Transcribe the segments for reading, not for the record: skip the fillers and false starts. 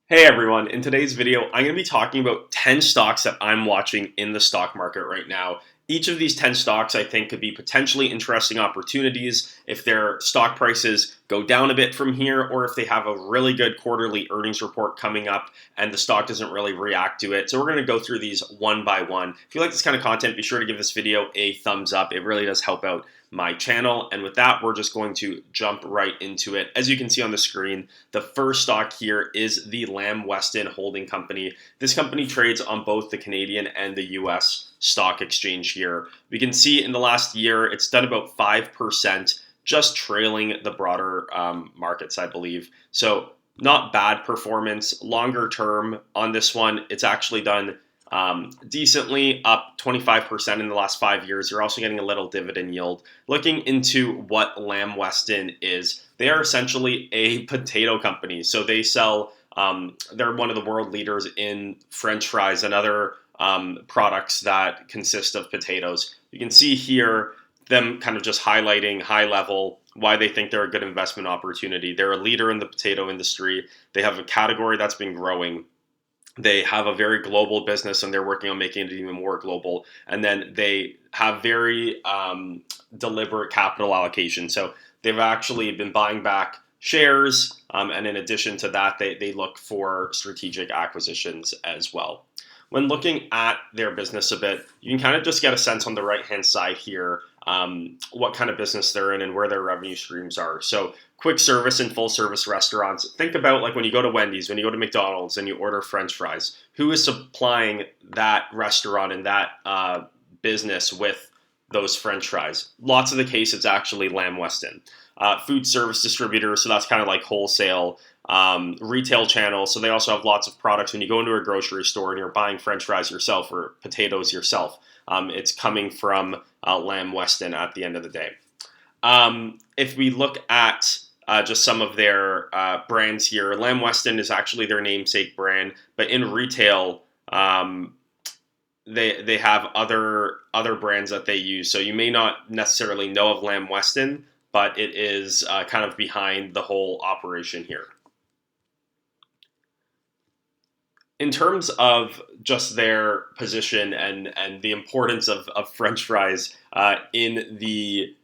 Hey everyone, in today's video, I'm going to be talking about 10 stocks that I'm watching in the stock market right now. Each of these 10 stocks I think could be potentially interesting opportunities if their stock prices go down a bit from here or if they have a really good quarterly earnings report coming up and the stock doesn't really react to it. So we're going to go through these one by one. If you like this kind of content, be sure to give this video a thumbs up. It really does help out my channel. And with that, we're just going to jump right into it. As you can see on the screen, the first stock here is the Weston Holding Company. This company trades on both the Canadian and the US stock exchange here. We can see in the last year, it's done about 5%, just trailing the broader markets, I believe. So not bad performance. Longer term on this one, it's actually done decently, up 25% in the last 5 years. You're also getting a little dividend yield. Looking into what Weston is, they are essentially a potato company. So they sell, they're one of the world leaders in French fries and other products that consist of potatoes. You can see here them kind of just highlighting high level why they think they're a good investment opportunity. They're a leader in the potato industry. They have a category that's been growing. They have a very global business and they're working on making it even more global. And then they have very deliberate capital allocation. So they've actually been buying back shares. And in addition to that, they look for strategic acquisitions as well. When looking at their business a bit, you can kind of just get a sense on the right-hand side here what kind of business they're in and where their revenue streams are. So quick service and full service restaurants. Think about like when you go to Wendy's, when you go to McDonald's and you order French fries. Who is supplying that restaurant and that business with those French fries? Lots of the case, it's actually Weston. Food service distributor, so that's kind of like wholesale. Retail channel, so they also have lots of products. When you go into a grocery store and you're buying French fries yourself or potatoes yourself, it's coming from Weston at the end of the day. If we look at just some of their brands here, Weston is actually their namesake brand, but in retail, they have other brands that they use. So you may not necessarily know of Weston, but it is kind of behind the whole operation here. In terms of just their position and the importance of French fries in the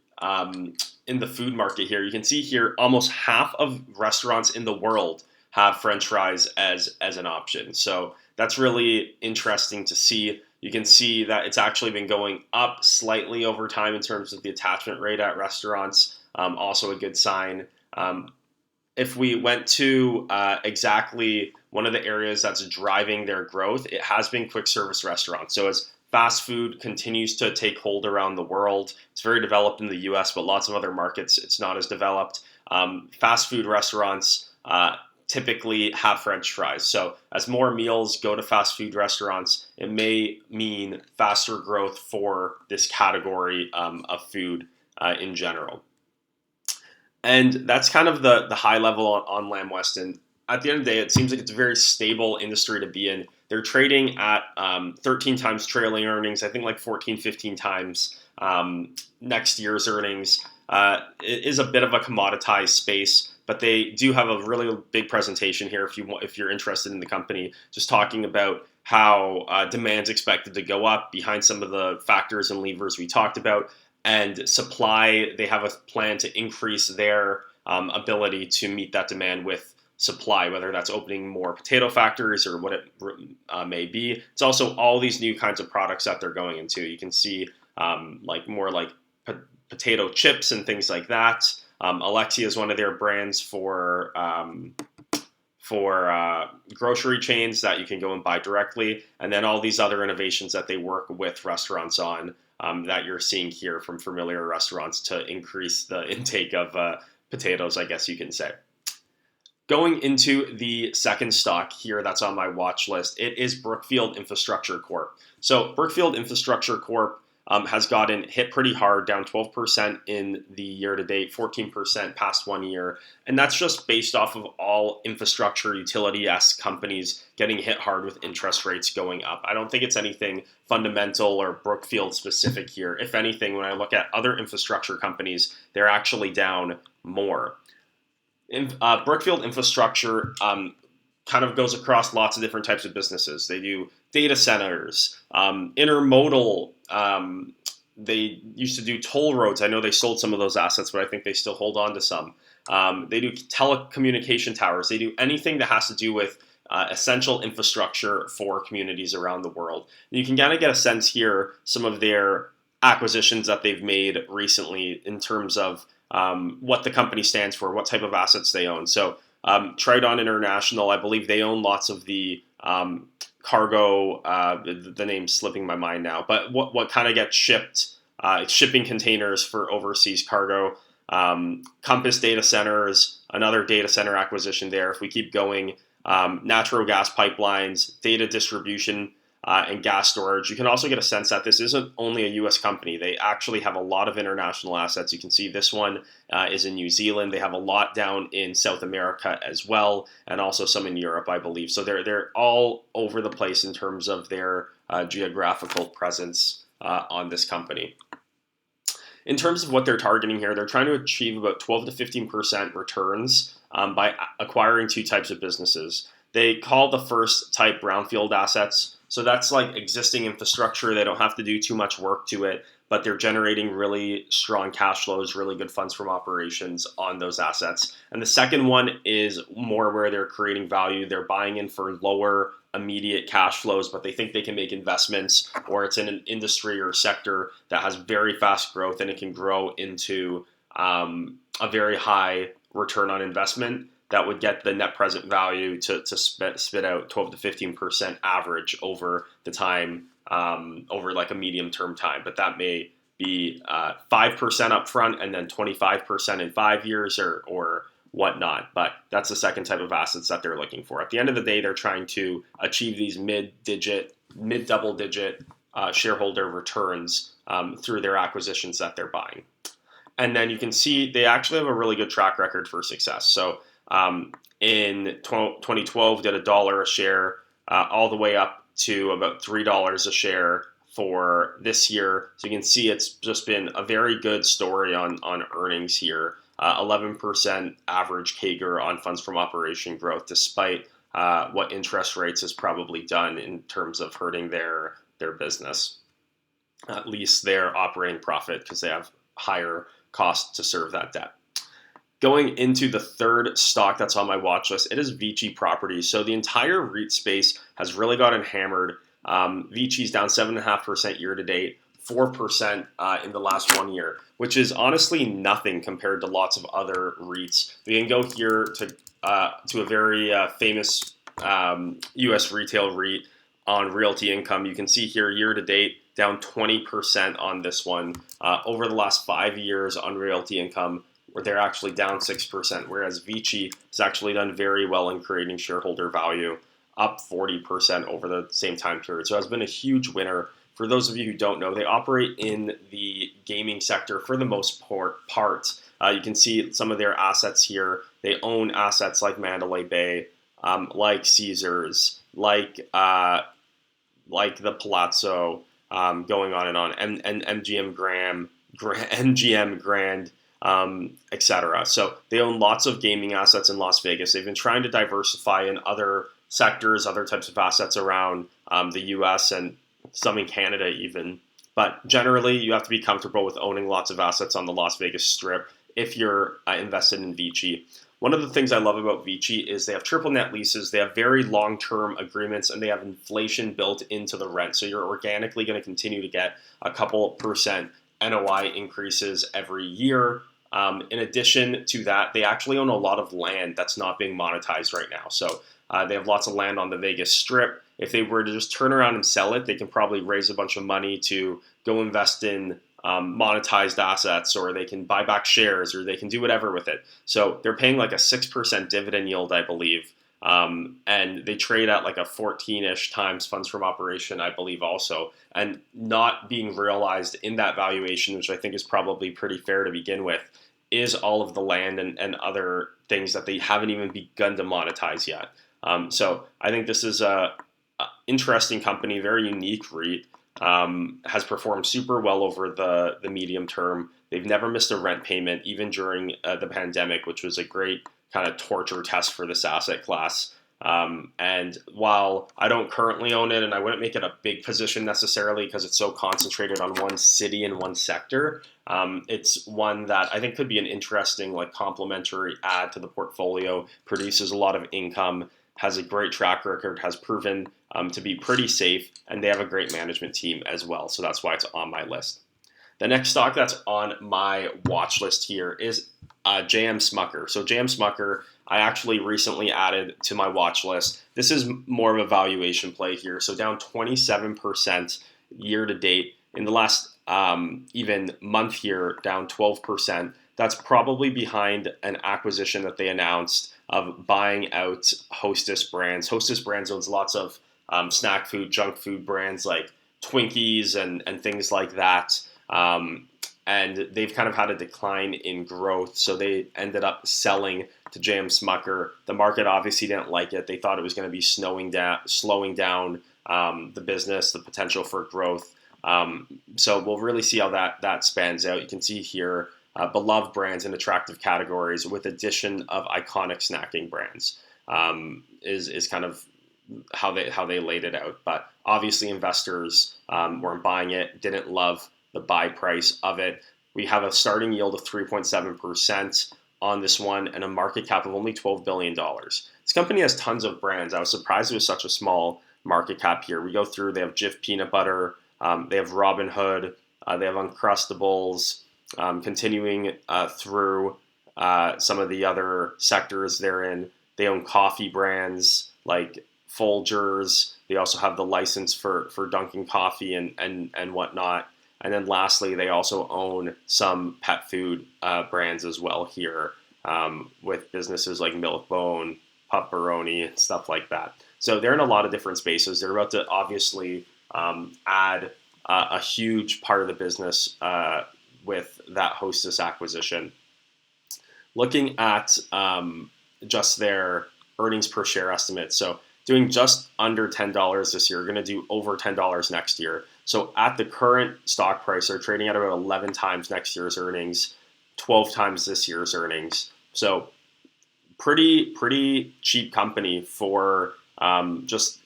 food market here, you can see here almost half of restaurants in the world have French fries as an option. So that's really interesting to see. You can see that it's actually been going up slightly over time in terms of the attachment rate at restaurants. Also a good sign. If we went to exactly one of the areas that's driving their growth, it has been quick service restaurants. So as fast food continues to take hold around the world, it's very developed in the US, but lots of other markets, it's not as developed. Fast food restaurants typically have French fries. So as more meals go to fast food restaurants, it may mean faster growth for this category of food in general. And that's kind of the high level on Weston. At the end of the day, it seems like it's a very stable industry to be in. They're trading at 13 times trailing earnings, I think like 14, 15 times next year's earnings. It is a bit of a commoditized space, but they do have a really big presentation here if you're interested in the company, just talking about how demand's expected to go up behind some of the factors and levers we talked about. And supply, they have a plan to increase their ability to meet that demand with supply, whether that's opening more potato factories or what it may be. It's also all these new kinds of products that they're going into. You can see like more like potato chips and things like that. Alexia is one of their brands for grocery chains that you can go and buy directly. And then all these other innovations that they work with restaurants on. That you're seeing here from familiar restaurants to increase the intake of potatoes, I guess you can say. Going into the second stock here that's on my watch list, it is Brookfield Infrastructure Corp. So Brookfield Infrastructure Corp has gotten hit pretty hard, down 12% in the year to date, 14% past 1 year. And that's just based off of all infrastructure utility-esque companies getting hit hard with interest rates going up. I don't think it's anything fundamental or Brookfield specific here. If anything, when I look at other infrastructure companies, they're actually down more. Brookfield Infrastructure kind of goes across lots of different types of businesses. They do data centers, intermodal. They used to do toll roads. I know they sold some of those assets, but I think they still hold on to some. They do telecommunication towers. They do anything that has to do with essential infrastructure for communities around the world. And you can kind of get a sense here, some of their acquisitions that they've made recently in terms of what the company stands for, what type of assets they own. So Tridon International, I believe they own lots of the cargo, the name's slipping my mind now, but what kind of gets shipped, shipping containers for overseas cargo. Compass Data Centers, another data center acquisition there. If we keep going, natural gas pipelines, data distribution, and gas storage. You can also get a sense that this isn't only a U.S. company. They actually have a lot of international assets. You can see this one is in New Zealand. They have a lot down in South America as well, and also some in Europe, I believe. So they're all over the place in terms of their geographical presence on this company. In terms of what they're targeting here, they're trying to achieve about 12 to 15% returns by acquiring two types of businesses. They call the first type brownfield assets. So that's like existing infrastructure. They don't have to do too much work to it, but they're generating really strong cash flows, really good funds from operations on those assets. And the second one is more where they're creating value. They're buying in for lower immediate cash flows, but they think they can make investments, or it's in an industry or sector that has very fast growth and it can grow into a very high return on investment that would get the net present value to spit out 12 to 15% average over the time, over like a medium term time. But that may be 5% upfront and then 25% in 5 years or whatnot. But that's the second type of assets that they're looking for. At the end of the day, they're trying to achieve these mid double digit shareholder returns through their acquisitions that they're buying. And then you can see they actually have a really good track record for success. So in 2012, did $1 a share, all the way up to about $3 a share for this year. So you can see it's just been a very good story on earnings here. 11% average CAGR on funds from operation growth, despite what interest rates has probably done in terms of hurting their business, at least their operating profit, because they have higher costs to serve that debt. Going into the third stock that's on my watch list, it is VICI Properties. So the entire REIT space has really gotten hammered. VICI's down 7.5% year to date, 4% in the last 1 year, which is honestly nothing compared to lots of other REITs. We can go here to a very famous U.S. retail REIT on Realty Income. You can see here year to date, down 20% on this one. Over the last 5 years on Realty Income, where they're actually down 6%, whereas VICI has actually done very well in creating shareholder value, up 40% over the same time period. So it has been a huge winner. For those of you who don't know, they operate in the gaming sector for the most part. You can see some of their assets here. They own assets like Mandalay Bay, like Caesars, like the Palazzo, going on, and MGM Grand, etc. So they own lots of gaming assets in Las Vegas. They've been trying to diversify in other sectors, other types of assets around the U.S. and some in Canada even. But generally, you have to be comfortable with owning lots of assets on the Las Vegas Strip if you're invested in VICI. One of the things I love about VICI is they have triple net leases, they have very long-term agreements, and they have inflation built into the rent. So you're organically going to continue to get a couple percent NOI increases every year. In addition to that, they actually own a lot of land that's not being monetized right now. So they have lots of land on the Vegas Strip. If they were to just turn around and sell it, they can probably raise a bunch of money to go invest in monetized assets, or they can buy back shares, or they can do whatever with it. So they're paying like a 6% dividend yield, I believe. And they trade at like a 14-ish times funds from operation, I believe also. And not being realized in that valuation, which I think is probably pretty fair to begin with, is all of the land and other things that they haven't even begun to monetize yet. So I think this is a interesting company, very unique REIT. Has performed super well over the medium term. They've never missed a rent payment, even during the pandemic, which was a great kind of torture test for this asset class. And while I don't currently own it, and I wouldn't make it a big position necessarily because it's so concentrated on one city and one sector, it's one that I think could be an interesting, like, complementary add to the portfolio. Produces a lot of income, has a great track record, has proven to be pretty safe, and they have a great management team as well. So that's why it's on my list. The next stock that's on my watch list here is JM Smucker. So JM Smucker, I actually recently added to my watch list. This is more of a valuation play here. So down 27% year to date. In the last even month here, down 12%. That's probably behind an acquisition that they announced of buying out Hostess Brands. Hostess Brands owns lots of snack food, junk food brands like Twinkies and things like that. And they've kind of had a decline in growth, so they ended up selling to JM Smucker. The market obviously didn't like it. They thought it was going to be slowing down the business, the potential for growth. So we'll really see how that spans out. You can see here beloved brands in attractive categories with addition of iconic snacking brands is kind of how they laid it out. But obviously investors weren't buying it, didn't love the buy price of it. We have a starting yield of 3.7% on this one and a market cap of only $12 billion. This company has tons of brands. I was surprised it was such a small market cap here. We go through, they have Jif peanut butter, they have Robin Hood, they have Uncrustables, continuing through some of the other sectors they're in. They own coffee brands like Folgers. They also have the license for Dunkin' Coffee and whatnot. And then lastly, they also own some pet food brands as well here with businesses like Milk-Bone, Pepperoni, stuff like that. So they're in a lot of different spaces. They're about to obviously add a huge part of the business with that Hostess acquisition. Looking at just their earnings per share estimates. So doing just under $10 this year, going to do over $10 next year. So at the current stock price, they're trading at about 11 times next year's earnings, 12 times this year's earnings. So pretty cheap company for just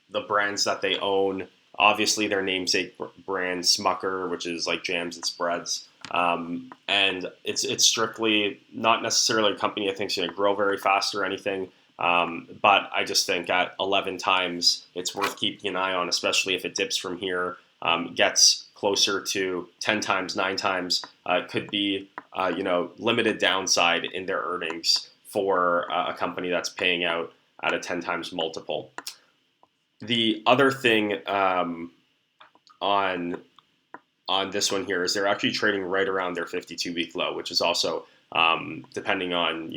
the brands that they own. Obviously, their namesake brand, Smucker, which is like jams and spreads. And it's strictly not necessarily a company I think is going to grow very fast or anything. But I just think at 11 times, it's worth keeping an eye on, especially if it dips from here, gets closer to 10 times, 9 times, could be, limited downside in their earnings for a company that's paying out at a 10 times multiple. The other thing on this one here is they're actually trading right around their 52-week low, which is also, depending on,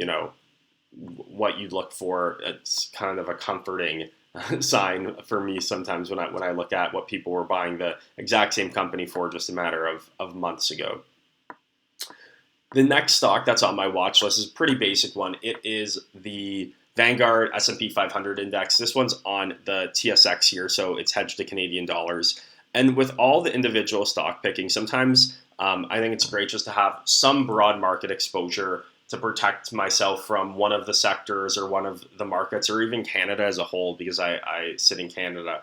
what you look for, it's kind of a comforting sign for me sometimes when I look at what people were buying the exact same company for just a matter of months ago. The next stock that's on my watch list is a pretty basic one. It is the Vanguard S&P 500 index. This one's on the TSX here, so it's hedged to Canadian dollars. And with all the individual stock picking, sometimes I think it's great just to have some broad market exposure to protect myself from one of the sectors or one of the markets or even Canada as a whole, because I sit in Canada,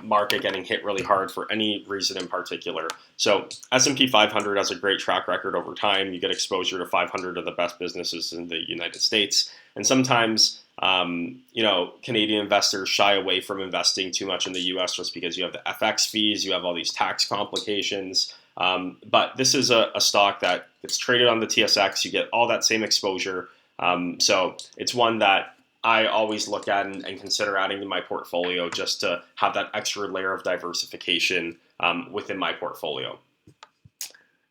market getting hit really hard for any reason in particular. So S&P 500 has a great track record over time. You get exposure to 500 of the best businesses in the United States. And sometimes, Canadian investors shy away from investing too much in the US just because you have the FX fees, you have all these tax complications. But this is a stock that it's traded on the TSX. You get all that same exposure. So it's one that I always look at and consider adding to my portfolio just to have that extra layer of diversification within my portfolio.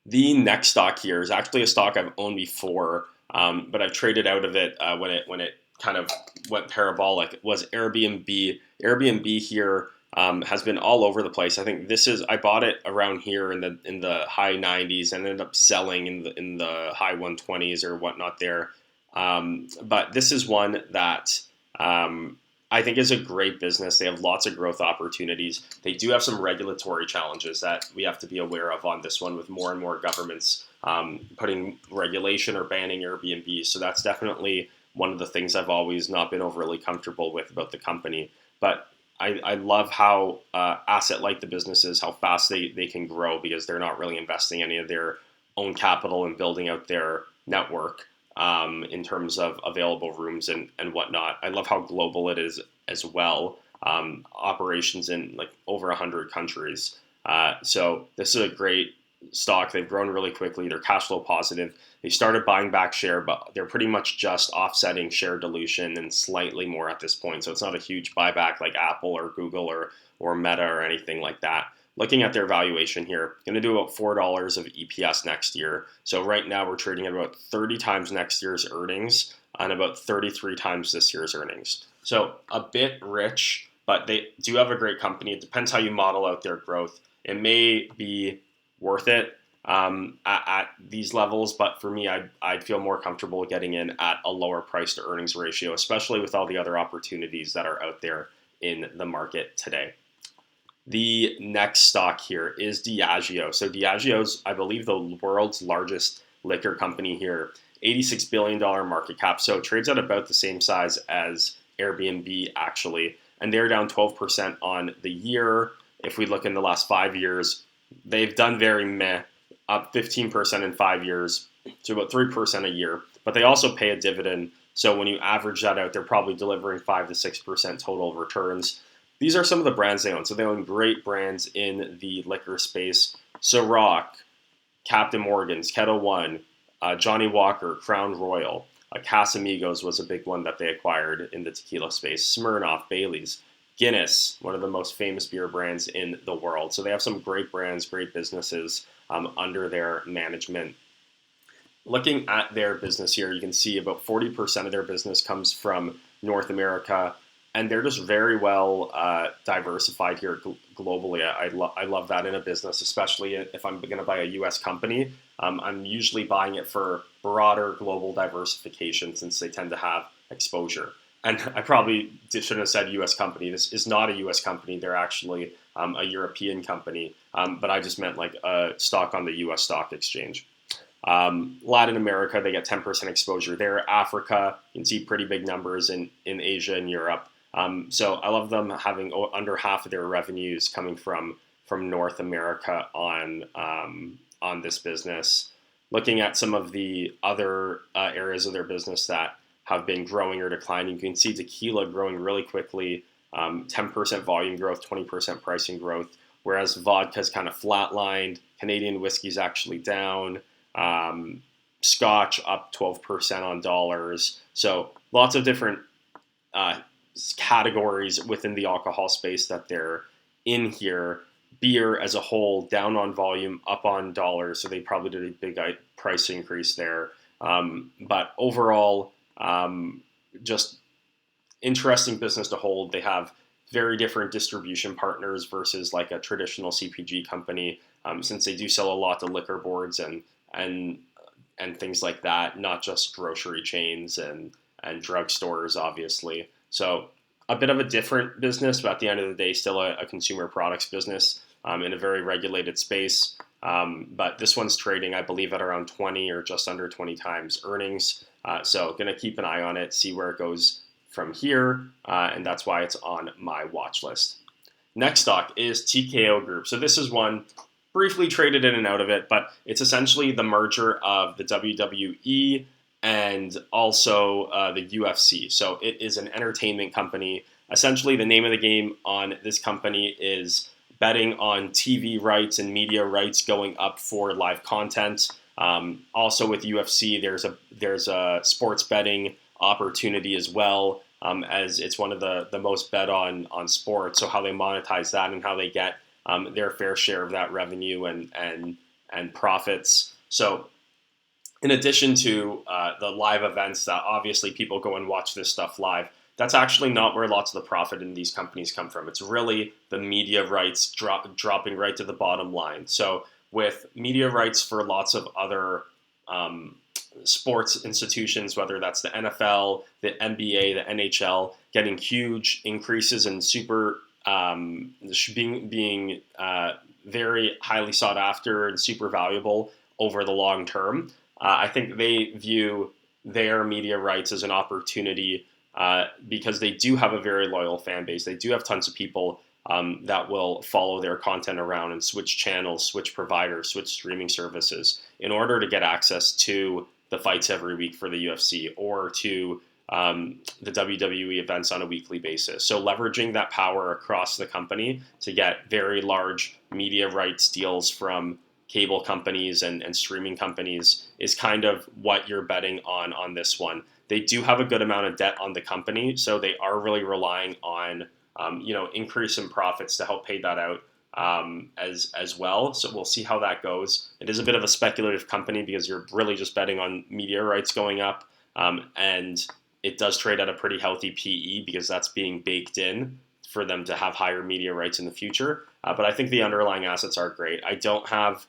The next stock here is actually a stock I've owned before, but I've traded out of it when it kind of went parabolic. It was Airbnb. Airbnb here has been all over the place. I think I bought it around here in the high 90s and ended up selling in the high 120s or whatnot there. But this is one that I think is a great business. They have lots of growth opportunities. They do have some regulatory challenges that we have to be aware of on this one, with more and more governments putting regulation or banning Airbnb. So that's definitely one of the things I've always not been overly comfortable with about the company. But I love how asset light the business is, how fast they can grow because they're not really investing any of their own capital and building out their network in terms of available rooms and whatnot. I love how global it is as well. Operations in like over 100 countries. So this is a great stock. They've grown really quickly. They're cash flow positive. They started buying back share, but they're pretty much just offsetting share dilution and slightly more at this point. So it's not a huge buyback like Apple or Google or Meta or anything like that. Looking at their valuation here, going to do about $4 of EPS next year. So right now we're trading at about 30 times next year's earnings and about 33 times this year's earnings. So a bit rich, but they do have a great company. It depends how you model out their growth. It may be worth it at these levels, but for me, I'd feel more comfortable getting in at a lower price to earnings ratio, especially with all the other opportunities that are out there in the market today. The next stock here is Diageo. So Diageo's, I believe, the world's largest liquor company here, $86 billion market cap. So it trades at about the same size as Airbnb, actually. And they're down 12% on the year. If we look in the last 5 years, they've done very meh, up 15% in 5 years, so about 3% a year. But they also pay a dividend. So when you average that out, they're probably delivering 5 to 6% total returns. These are some of the brands they own. So they own great brands in the liquor space. Ciroc, Captain Morgan's, Kettle One, Johnny Walker, Crown Royal. Casamigos was a big one that they acquired in the tequila space. Smirnoff, Bailey's. Guinness, one of the most famous beer brands in the world. So they have some great brands, great businesses under their management. Looking at their business here, you can see about 40% of their business comes from North America, and they're just very well diversified here globally. I love that in a business, especially if I'm going to buy a U.S. company. I'm usually buying it for broader global diversification since they tend to have exposure. And I probably shouldn't have said U.S. company. This is not a U.S. company. They're actually a European company. But I just meant like a stock on the U.S. stock exchange. Latin America, they get 10% exposure there. Africa, you can see pretty big numbers in Asia and Europe. So I love them having under half of their revenues coming from North America on this business. Looking at some of the other areas of their business that have been growing or declining, you can see tequila growing really quickly, 10% volume growth, 20% pricing growth, whereas vodka's kind of flatlined. Canadian whiskey's actually down. Scotch up 12% on dollars. So lots of different categories within the alcohol space that they're in here. Beer as a whole down on volume, up on dollars. So they probably did a big price increase there. But overall, just interesting business to hold. They have very different distribution partners versus like a traditional CPG company, since they do sell a lot to liquor boards and things like that, not just grocery chains and drugstores, obviously. So a bit of a different business, but at the end of the day, still a consumer products business in a very regulated space. But this one's trading, I believe, at around 20 or just under 20 times earnings. So going to keep an eye on it, see where it goes from here, and that's why it's on my watch list. Next stock is TKO Group. So this is one, briefly traded in and out of it, but it's essentially the merger of the WWE and also the UFC. So it is an entertainment company. Essentially, the name of the game on this company is betting on TV rights and media rights going up for live content. Also with UFC, there's a sports betting opportunity as well, as it's one of the most bet on sports. So how they monetize that and how they get their fair share of that revenue and profits. So in addition to the live events that obviously people go and watch this stuff live, that's actually not where lots of the profit in these companies come from. It's really the media rights dropping right to the bottom line. So with media rights for lots of other sports institutions, whether that's the NFL, the NBA, the NHL, getting huge increases in being very highly sought after and super valuable over the long term. I think they view their media rights as an opportunity because they do have a very loyal fan base. They do have tons of people that will follow their content around and switch channels, switch providers, switch streaming services in order to get access to the fights every week for the UFC or to the WWE events on a weekly basis. So leveraging that power across the company to get very large media rights deals from cable companies and streaming companies is kind of what you're betting on this one. They do have a good amount of debt on the company, so they are really relying on increase in profits to help pay that out as well. So we'll see how that goes. It is a bit of a speculative company because you're really just betting on media rights going up, and it does trade at a pretty healthy PE because that's being baked in for them to have higher media rights in the future. But I think the underlying assets are great. I don't have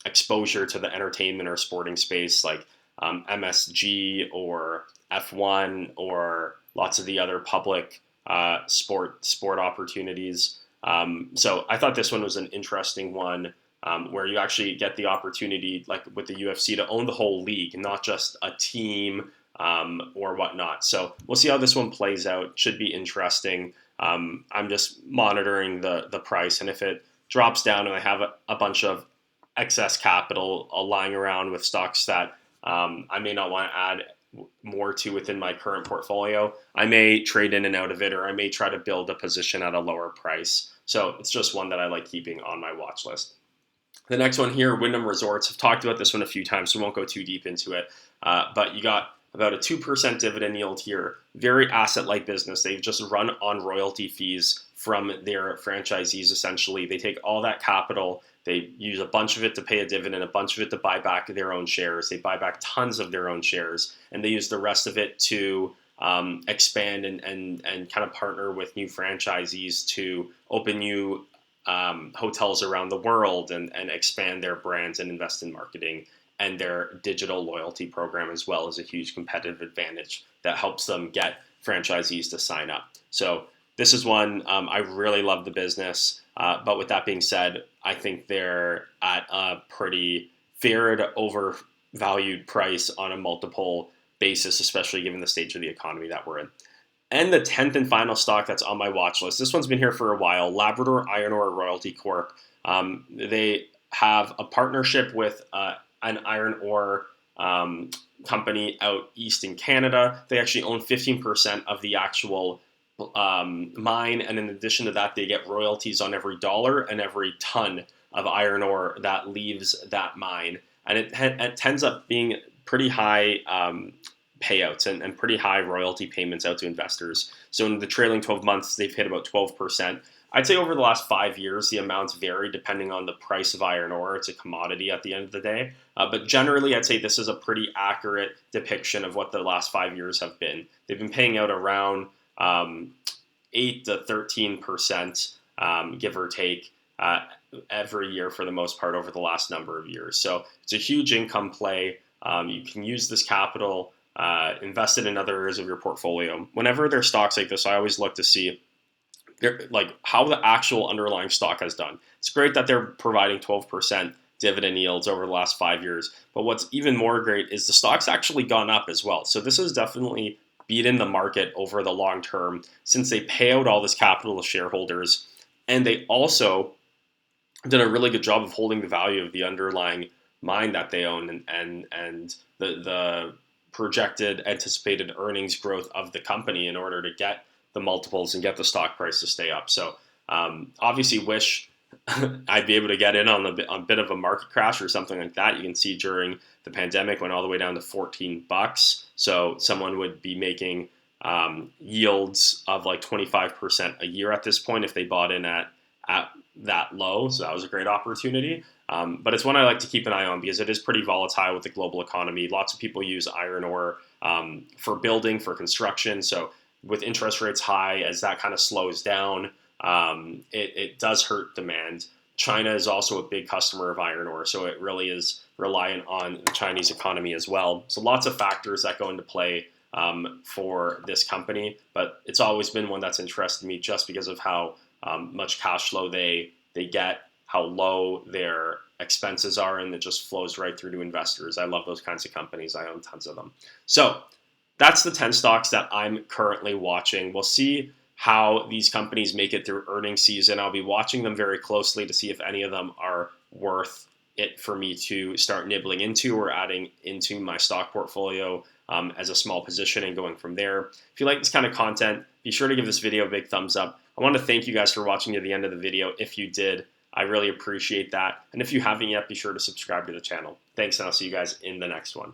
exposure to the entertainment or sporting space like MSG or F1 or lots of the other public sport opportunities. So I thought this one was an interesting one where you actually get the opportunity, like with the UFC, to own the whole league, not just a team or whatnot. So we'll see how this one plays out. Should be interesting. I'm just monitoring the price, and if it drops down and I have a bunch of excess capital lying around with stocks that I may not want to add more to within my current portfolio, I may trade in and out of it, or I may try to build a position at a lower price. So it's just one that I like keeping on my watch list. The next one here, Wyndham Resorts. I've talked about this one a few times, so we won't go too deep into it. But you got about a 2% dividend yield here. Very asset-like business. They've just run on royalty fees from their franchisees, essentially. They take all that capital, they use a bunch of it to pay a dividend, a bunch of it to buy back their own shares. They buy back tons of their own shares, and they use the rest of it to expand and kind of partner with new franchisees to open new hotels around the world and expand their brands and invest in marketing. And their digital loyalty program as well is a huge competitive advantage that helps them get franchisees to sign up. So this is one, I really love the business. But with that being said, I think they're at a pretty fair to overvalued price on a multiple basis, especially given the stage of the economy that we're in. And the 10th and final stock that's on my watch list, this one's been here for a while, Labrador Iron Ore Royalty Corp. They have a partnership with an iron ore company out east in Canada. They actually own 15% of the actual mine, and in addition to that, they get royalties on every dollar and every ton of iron ore that leaves that mine. And it ends up being pretty high payouts and pretty high royalty payments out to investors. So in the trailing 12 months, they've hit about 12%. I'd say over the last 5 years, the amounts vary depending on the price of iron ore. It's a commodity at the end of the day. But generally, I'd say this is a pretty accurate depiction of what the last 5 years have been. They've been paying out around 8 to 13%, give or take, every year for the most part over the last number of years. So it's a huge income play. You can use this capital, invest it in other areas of your portfolio. Whenever there's stocks like this, I always look to see like how the actual underlying stock has done. It's great that they're providing 12% dividend yields over the last 5 years, but what's even more great is the stock's actually gone up as well. So this has definitely beaten the market over the long term since they pay out all this capital to shareholders, and they also did a really good job of holding the value of the underlying mine that they own and the projected anticipated earnings growth of the company in order to get the multiples and get the stock price to stay up. So obviously wish I'd be able to get in on a bit of a market crash or something like that. You can see during the pandemic went all the way down to $14. So someone would be making yields of like 25% a year at this point if they bought in at that low. So that was a great opportunity. But it's one I like to keep an eye on because it is pretty volatile with the global economy. Lots of people use iron ore for building, for construction. So with interest rates high, as that kind of slows down, it does hurt demand. China is also a big customer of iron ore, so it really is reliant on the Chinese economy as well. So lots of factors that go into play for this company, but it's always been one that's interested me just because of how much cash flow they get, how low their expenses are, and it just flows right through to investors. I love those kinds of companies. I own tons of them. So that's the 10 stocks that I'm currently watching. We'll see how these companies make it through earnings season. I'll be watching them very closely to see if any of them are worth it for me to start nibbling into or adding into my stock portfolio as a small position and going from there. If you like this kind of content, be sure to give this video a big thumbs up. I want to thank you guys for watching to the end of the video. If you did, I really appreciate that. And if you haven't yet, be sure to subscribe to the channel. Thanks, and I'll see you guys in the next one.